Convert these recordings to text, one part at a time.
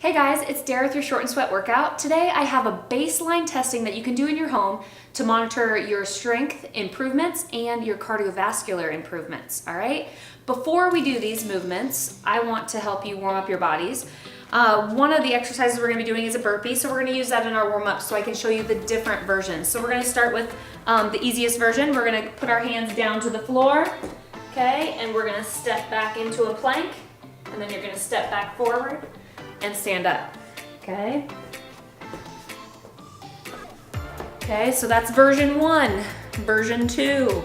Hey guys, it's Daira with your Short and Sweat workout. Today I have a baseline testing that you can do in your home to monitor your strength improvements and your cardiovascular improvements, all right? Before we do these movements, I want to help you warm up your bodies. One of the exercises we're gonna be doing is a burpee, so we're gonna use that in our warm-up so I can show you the different versions. So we're gonna start with the easiest version. We're gonna put our hands down to the floor, okay? And we're gonna step back into a plank, and then you're gonna step back forward and stand up, okay? Okay, so that's version 1. Version 2,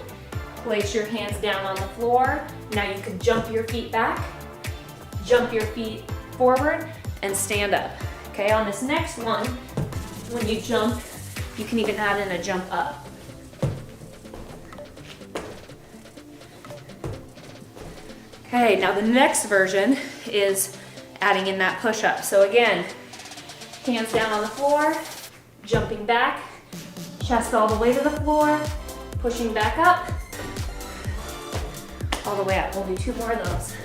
place your hands down on the floor. Now you can jump your feet back, jump your feet forward, and stand up. Okay, on this next one, when you jump, you can even add in a jump up. Okay, now the next version is adding in that push-up. So again, hands down on the floor, jumping back, chest all the way to the floor, pushing back up, all the way up. We'll do 2 more of those.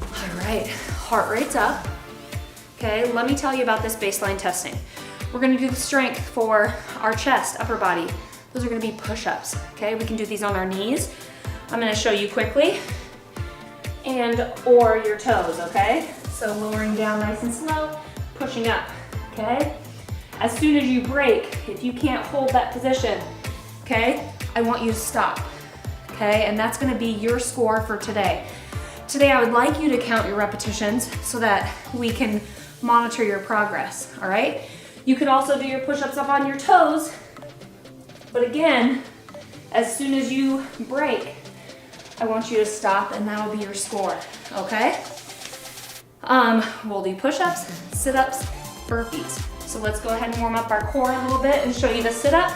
All right, heart rate's up. Okay, let me tell you about this baseline testing. We're gonna do the strength for our chest, upper body. Those are gonna be push-ups, okay? We can do these on our knees. I'm gonna show you quickly, or your toes, okay? So lowering down nice and slow, pushing up, okay? As soon as you break, if you can't hold that position, okay, I want you to stop, okay? And that's gonna be your score for today. Today, I would like you to count your repetitions so that we can monitor your progress, all right? You could also do your push-ups up on your toes, but again, as soon as you break, I want you to stop and that'll be your score, okay? We'll do push-ups, sit-ups, burpees. So let's go ahead and warm up our core a little bit and show you the sit-up.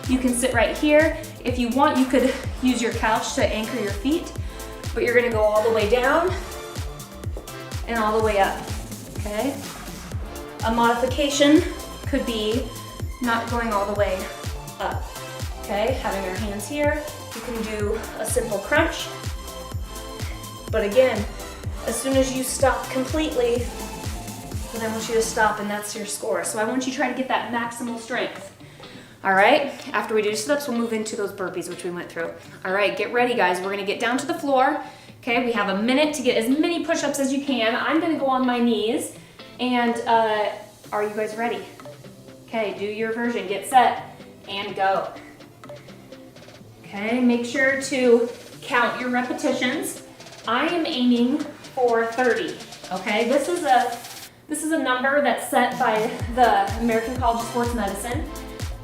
You can sit right here. If you want, you could use your couch to anchor your feet, but you're gonna go all the way down and all the way up, okay? A modification could be not going all the way up, okay? Having your hands here, you can do a simple crunch. But again, as soon as you stop completely, then I want you to stop and that's your score. So I want you to try to get that maximal strength. All right, after we do sit-ups, we'll move into those burpees, which we went through. All right, get ready guys. We're gonna get down to the floor. Okay, we have a minute to get as many push-ups as you can. I'm gonna go on my knees and are you guys ready? Okay, do your version, get set and go. Okay, make sure to count your repetitions. I am aiming for 30, okay? This is a number that's set by the American College of Sports Medicine.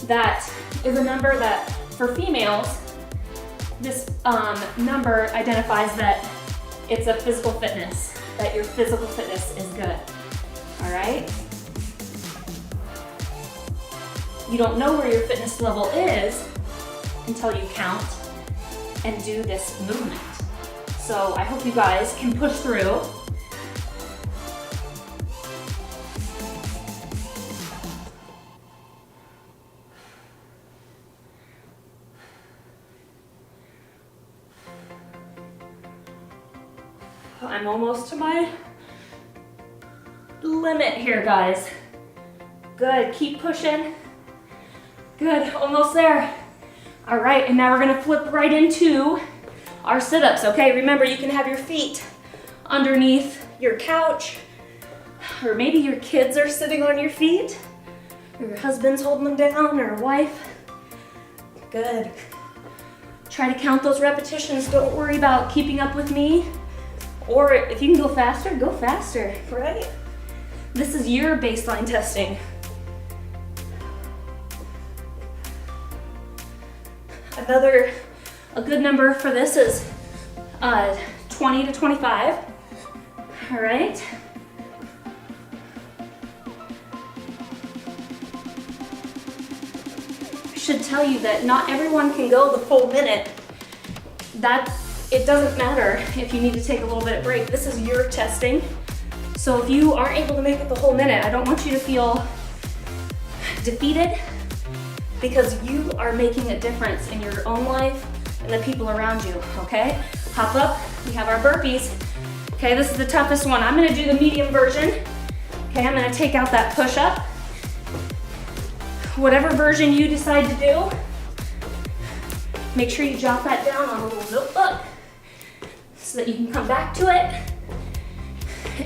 That is a number that, for females, this number identifies that it's a physical fitness, that your physical fitness is good, all right? You don't know where your fitness level is until you count and do this movement. So I hope you guys can push through. I'm almost to my limit here, guys. Good, keep pushing. Good, almost there. All right, and now we're gonna flip right into our sit-ups, okay? Remember, you can have your feet underneath your couch, or maybe your kids are sitting on your feet, or your husband's holding them down, or a wife. Good. Try to count those repetitions. Don't worry about keeping up with me. Or if you can go faster, right? This is your baseline testing. A good number for this is 20 to 25, all right? I should tell you that not everyone can go the full minute. It doesn't matter if you need to take a little bit of break. This is your testing. So if you aren't able to make it the whole minute, I don't want you to feel defeated because you are making a difference in your own life and the people around you, okay? Hop up, we have our burpees. Okay, this is the toughest one. I'm gonna do the medium version. Okay, I'm gonna take out that push up. Whatever version you decide to do, make sure you jot that down on a little notebook so that you can come back to it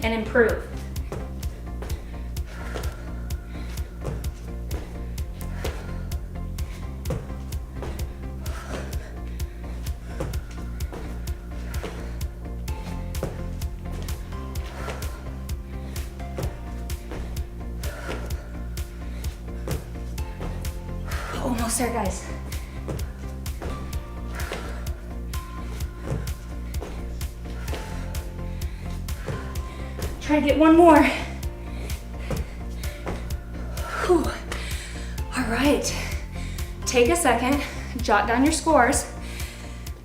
and improve. Almost there, guys. Try to get one more. Whew. All right, take a second, jot down your scores.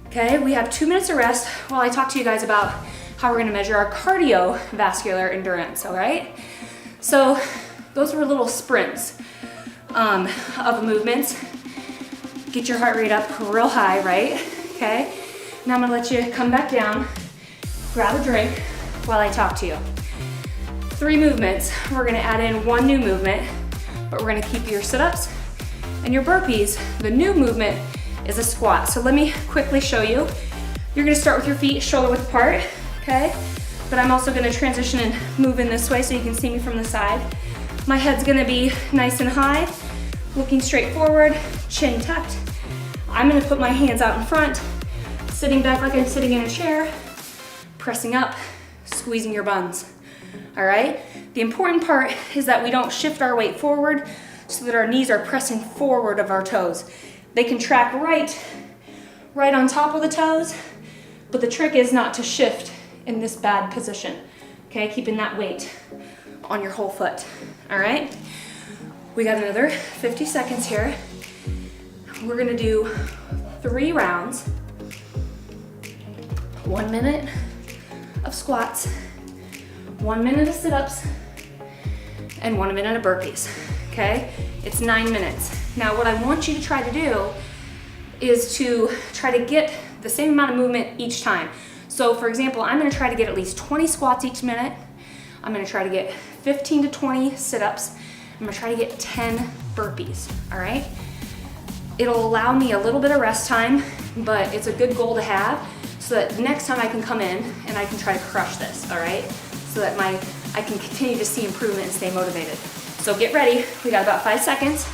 Okay, we have 2 minutes of rest while I talk to you guys about how we're gonna measure our cardiovascular endurance, all right? So those were little sprints of movements. Get your heart rate up real high, right? Okay, now I'm gonna let you come back down, grab a drink while I talk to you. 3 movements. We're gonna add in 1 new movement, but we're gonna keep your sit-ups and your burpees. The new movement is a squat. So let me quickly show you. You're gonna start with your feet shoulder width apart, okay? But I'm also gonna transition and move in this way so you can see me from the side. My head's gonna be nice and high, looking straight forward, chin tucked. I'm gonna put my hands out in front, sitting back like I'm sitting in a chair, pressing up, squeezing your buns. All right? The important part is that we don't shift our weight forward so that our knees are pressing forward of our toes. They can track right on top of the toes, but the trick is not to shift in this bad position, okay? Keeping that weight on your whole foot, all right? We got another 50 seconds here. We're gonna do 3 rounds, 1 minute of squats, 1 minute of sit-ups, and 1 minute of burpees, okay? It's 9 minutes. Now what I want you to try to do is to try to get the same amount of movement each time. So for example, I'm gonna try to get at least 20 squats each minute. I'm gonna try to get 15 to 20 sit-ups. I'm gonna try to get 10 burpees, all right? It'll allow me a little bit of rest time, but it's a good goal to have so that next time I can come in and I can try to crush this, all right? So that I can continue to see improvement and stay motivated. So get ready, we got about 5 seconds.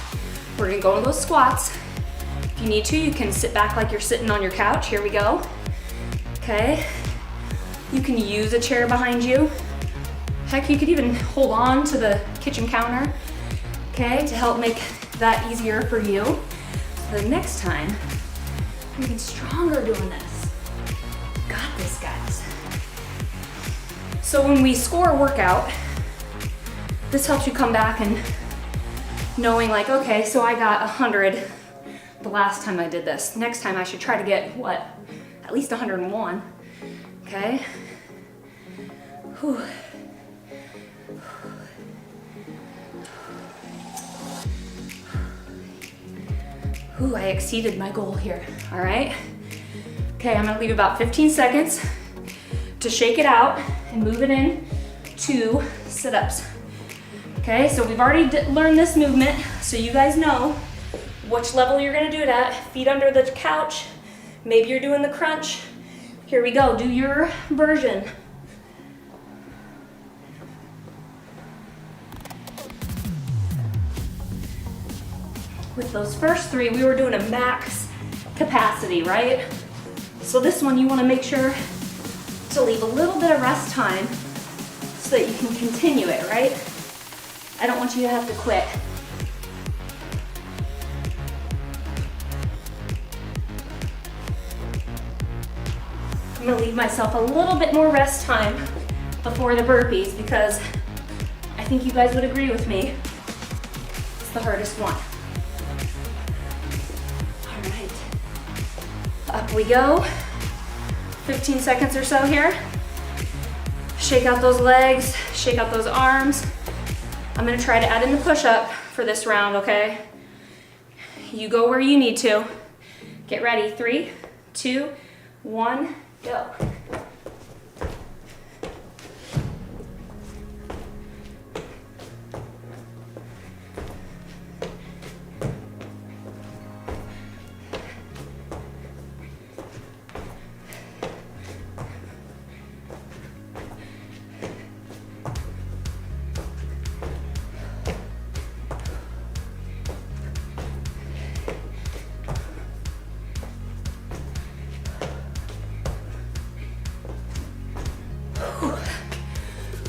We're gonna go into those squats. If you need to, you can sit back like you're sitting on your couch. Here we go, okay? You can use a chair behind you. Heck, you could even hold on to the kitchen counter, okay, to help make that easier for you. So the next time, you're getting stronger doing this. Got this, guys. So when we score a workout, this helps you come back and knowing like, okay, so I got 100 the last time I did this. Next time I should try to get, what, at least 101, okay? Whew. Ooh, I exceeded my goal here, all right? Okay, I'm gonna leave about 15 seconds to shake it out and move it in to sit-ups. Okay, so we've already learned this movement, so you guys know which level you're gonna do it at. Feet under the couch, maybe you're doing the crunch. Here we go, do your version. With those first 3, we were doing a max capacity, right? So this one, you wanna make sure to leave a little bit of rest time so that you can continue it, right? I don't want you to have to quit. I'm gonna leave myself a little bit more rest time before the burpees because I think you guys would agree with me. It's the hardest one. All right, up we go. 15 seconds or so here. Shake out those legs, shake out those arms. I'm gonna try to add in the push-up for this round, okay? You go where you need to. Get ready, 3, 2, 1, go.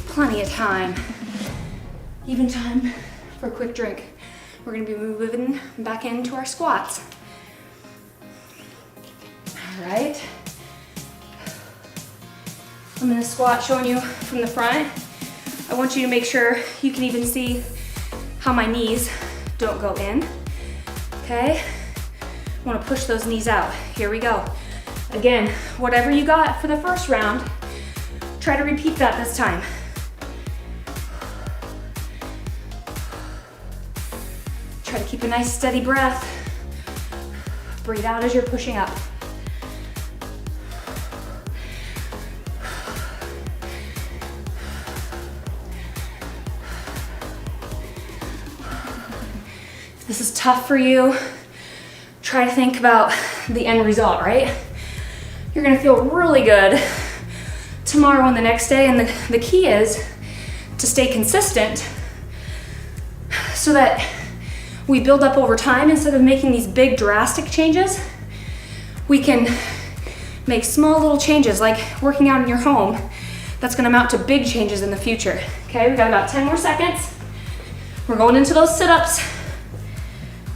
Plenty of time. Even time for a quick drink. We're gonna be moving back into our squats. All right. I'm gonna squat showing you from the front. I want you to make sure you can even see how my knees don't go in, okay? I wanna push those knees out. Here we go. Again, whatever you got for the first round, try to repeat that this time. Try to keep a nice steady breath. Breathe out as you're pushing up. If this is tough for you, try to think about the end result, right? You're gonna feel really good tomorrow and the next day, and the key is to stay consistent so that we build up over time. Instead of making these big drastic changes, we can make small little changes like working out in your home. That's gonna amount to big changes in the future. Okay, we've got about 10 more seconds. We're going into those sit-ups.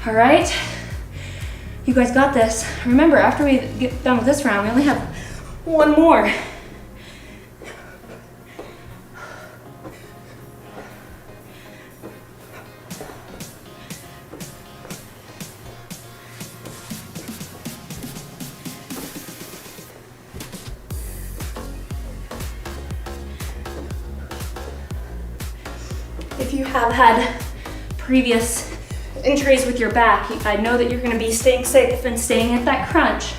All right, you guys got this. Remember, after we get done with this round, we only have one more. If you have had previous injuries with your back, I know that you're going to be staying safe and staying at that crunch.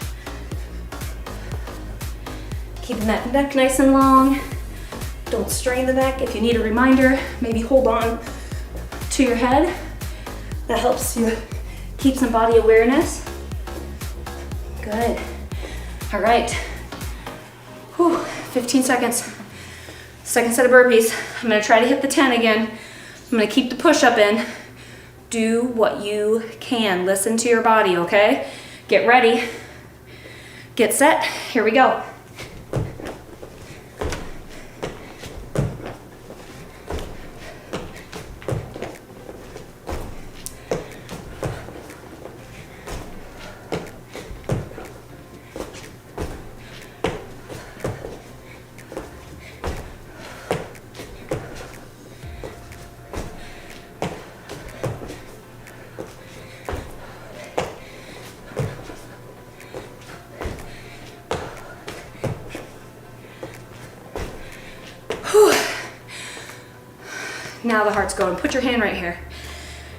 Keeping that neck nice and long. Don't strain the neck. If you need a reminder, maybe hold on to your head. That helps you keep some body awareness. Good. All right. Whew, 15 seconds. Second set of burpees. I'm going to try to hit the 10 again. I'm gonna keep the push-up in. Do what you can. Listen to your body, okay? Get ready. Get set. Here we go. Now the heart's going. Put your hand right here.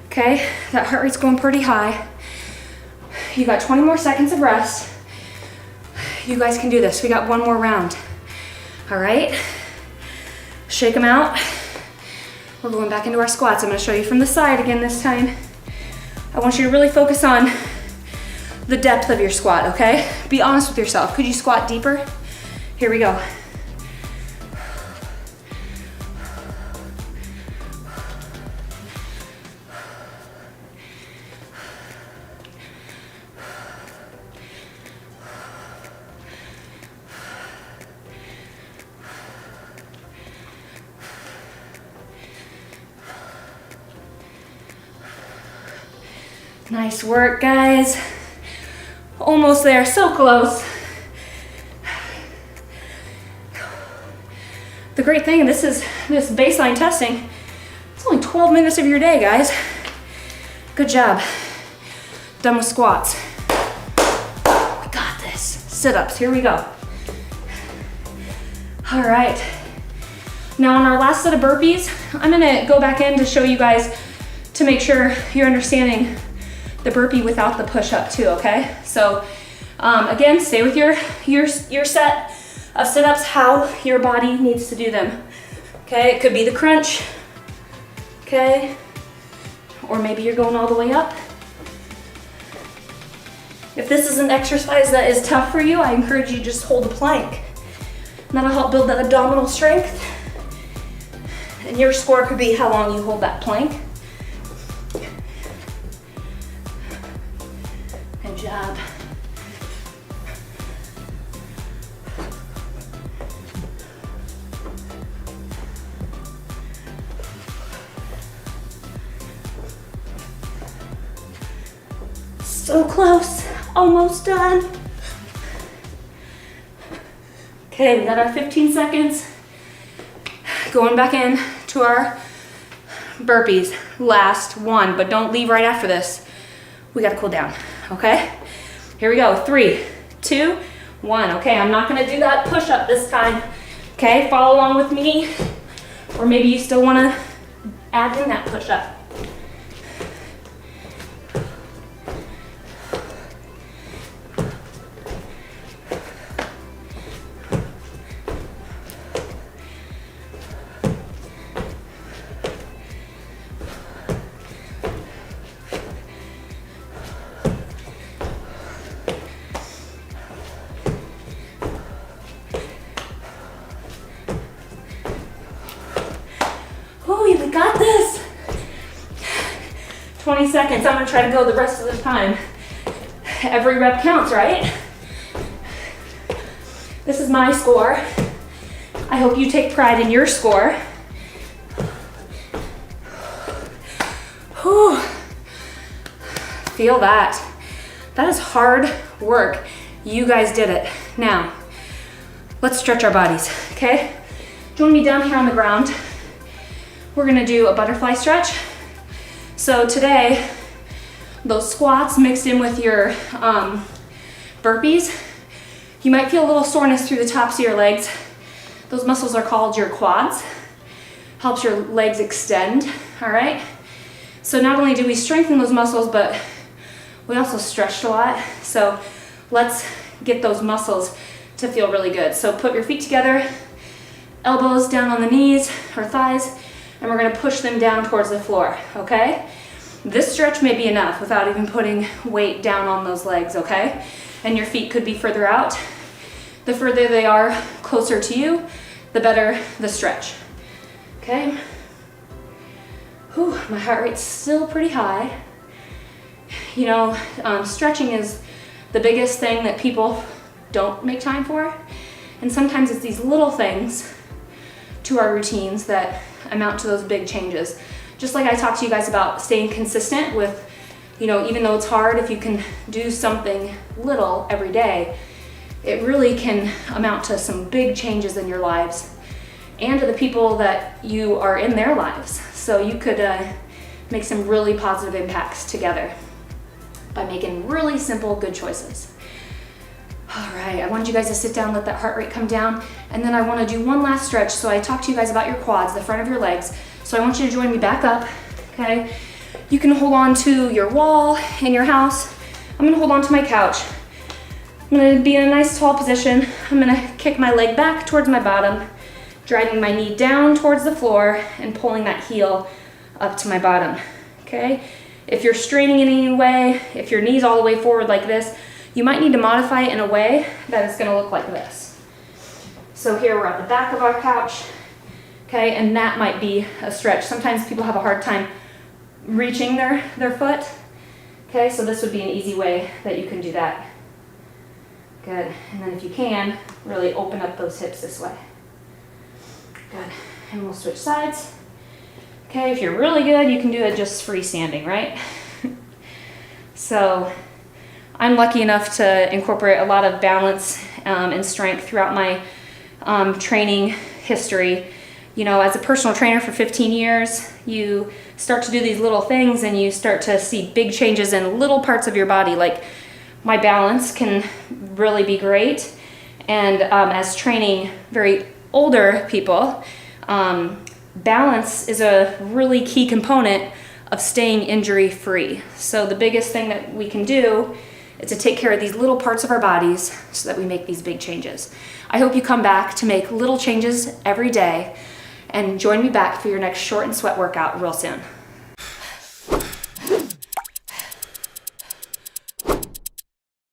Okay, that heart rate's going pretty high. You got 20 more seconds of rest. You guys can do this. We got one more round. All right, shake them out. We're going back into our squats. I'm gonna show you from the side again this time. I want you to really focus on the depth of your squat, okay? Be honest with yourself. Could you squat deeper? Here we go. Nice work, guys. Almost there, so close. The great thing, this baseline testing, it's only 12 minutes of your day, guys. Good job. Done with squats. We got this. Sit-ups, here we go. All right. Now on our last set of burpees, I'm gonna go back in to show you guys to make sure you're understanding the burpee without the push-up too, okay? So Again, stay with your set of sit-ups how your body needs to do them. Okay, it could be the crunch, okay? Or maybe you're going all the way up. If this is an exercise that is tough for you, I encourage you to just hold a plank. And that'll help build that abdominal strength. And your score could be how long you hold that plank. Good job. So close, almost done. Okay, we got our 15 seconds. Going back in to our burpees. Last one, but don't leave right after this. We gotta cool down, okay? Here we go, 3, 2, 1. Okay, I'm not gonna do that push-up this time. Okay, follow along with me. Or maybe you still wanna add in that push-up. We got this. 20 seconds. I'm gonna try to go the rest of the time. Every rep counts, right? This is my score. I hope you take pride in your score. Whew. Feel that. That is hard work. You guys did it. Now, let's stretch our bodies, okay? Join me down here on the ground. We're gonna do a butterfly stretch. So today, those squats mixed in with your burpees, you might feel a little soreness through the tops of your legs. Those muscles are called your quads. Helps your legs extend, all right? So not only do we strengthen those muscles, but we also stretched a lot. So let's get those muscles to feel really good. So put your feet together, elbows down on the knees or thighs, and we're gonna push them down towards the floor, okay? This stretch may be enough without even putting weight down on those legs, okay? And your feet could be further out. The further they are closer to you, the better the stretch, okay? Whew, my heart rate's still pretty high. You know, stretching is the biggest thing that people don't make time for. And sometimes it's these little things to our routines that amount to those big changes. Just like I talked to you guys about staying consistent with, you know, even though it's hard, if you can do something little every day, it really can amount to some big changes in your lives and to the people that you are in their lives. So you could make some really positive impacts together by making really simple, good choices. All right, I wanted you guys to sit down, let that heart rate come down, and then I want to do one last stretch. So I talked to you guys about your quads, the front of your legs. So I want you to join me back up, okay? You can hold on to your wall in your house. I'm gonna hold on to my couch. I'm gonna be in a nice tall position. I'm gonna kick my leg back towards my bottom, driving my knee down towards the floor and pulling that heel up to my bottom, okay? If you're straining in any way, if your knee's all the way forward like this, you might need to modify it in a way that it's gonna look like this. So here we're at the back of our couch, okay, and that might be a stretch. Sometimes people have a hard time reaching their foot, okay, so this would be an easy way that you can do that. Good, and then if you can, really open up those hips this way. Good, and we'll switch sides. Okay, if you're really good, you can do it just freestanding, right? So I'm lucky enough to incorporate a lot of balance and strength throughout my training history. You know, as a personal trainer for 15 years, you start to do these little things and you start to see big changes in little parts of your body. Like my balance can really be great. And as training very older people, balance is a really key component of staying injury free. So the biggest thing that we can do It's to take care of these little parts of our bodies so that we make these big changes. I hope you come back to make little changes every day and join me back for your next short and sweat workout real soon.